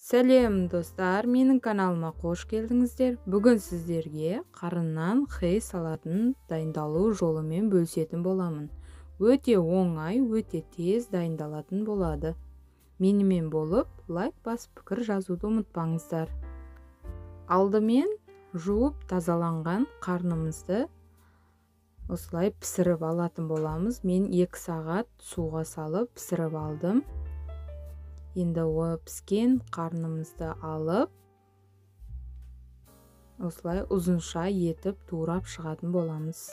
Сәлем достар, менің каналыма қош келдіңіздер. Бүгін сіздерге қарыннан хей салатын дайындалу жолымен бөлісетін боламын. Өте оңай, өте тез дайындалатын болады. Менімен болып, лайк басып пікір жазуды ұмытпаңыздар. Алдымен жуып тазаланған қарнымызды осылай пісіріп алатын боламыз. Мен 2 сағат суға салып пісіріп алдым. Енді піскен қарнымызды алып, осылай ұзынша етіп турап шығатын боламыз.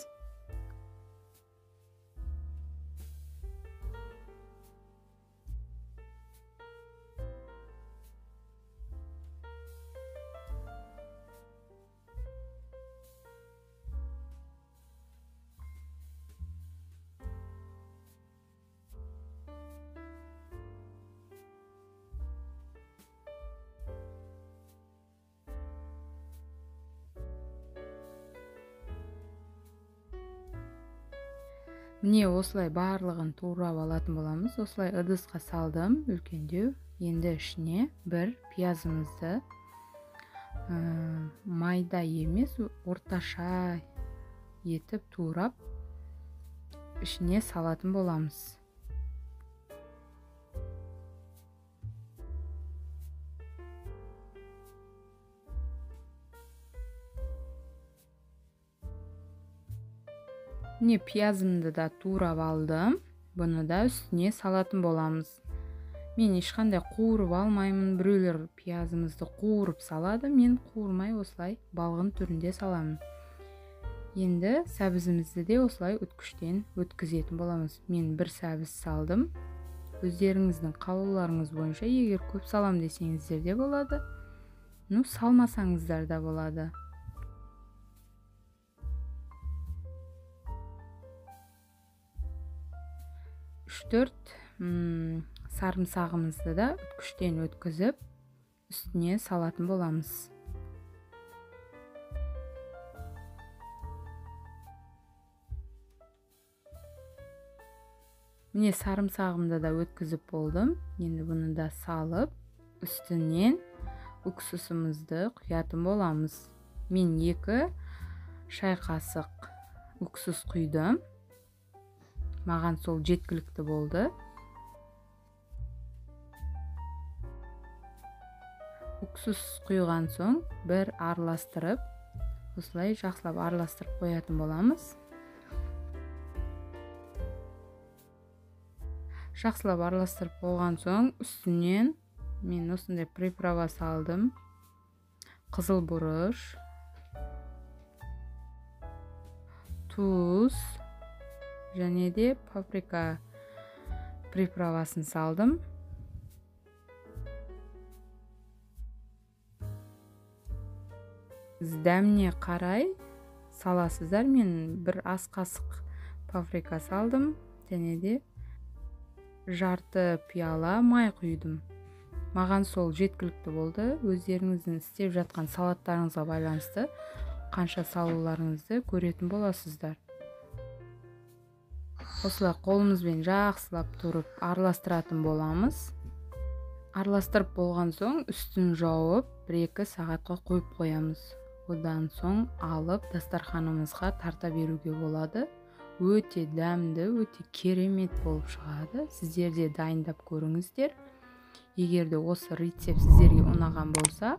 Міне осылай барлығын турап алатын боламыз. Осылай ыдысқа салдым, үлкендеу. Енді ішіне бір пиязымызды майда емес, орташа етіп турап ішіне салатын боламыз. Міне пиязымды да турап алдым. Бұны да үстіне салатын боламыз. Мен ешқандай қуырып алмаймын. Біреулер пиязымызды қуырып салады. Мен қуырмай осылай балғын түрінде саламын. Енді сәбізімізді де осылай үткіштен өткізетін боламыз. Мен бір сәбіз салдым. Өздеріңіздің қалауларыңыз бойынша егер көп салам десеңіздер де болады. Салмасаңыздар да болады. 3-4 сарымсағымызды да үткіштен өткізіп, үстіне салатын боламыз. Міне сарымсағымды да өткізіп болдым. Енді бұны да салып, үстінен уксусымызды құятын боламыз. Мен 2 шай қасық уксус құйдым. Маған сол жеткілікті болды. Уксус құйған соң бір араластырып, осылай жақсылап араластырып қоятын боламыз. Жақсылап араластырып болған соң үстінен мен осындай приправа салдым. Қызыл бұрыш, туз және де паприка приправасын салдым. Дәміне қарай саласыздар. Мен бір ас қасық паприка салдым. Және де жарты пиала май құйдым. Маған сол жеткілікті болды. Өздеріңіздің істеп жатқан салаттарыңызға байланысты қанша салуларыңызды көретін боласыздар. Осылай қолымызбен жақсылап тұрып араластыратын боламыз. Араластырып болған соң үстін жауып 1-2 сағатқа қойып қоямыз. Одан соң алып дастарханымызға тарта беруге болады. Өте дәмді, өте керемет болып шығады. Сіздер де дайындап көріңіздер. Егер де осы рецепт сіздерге ұнаған болса,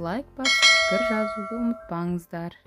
лайк басып пікір жазуды ұмытпаңыздар.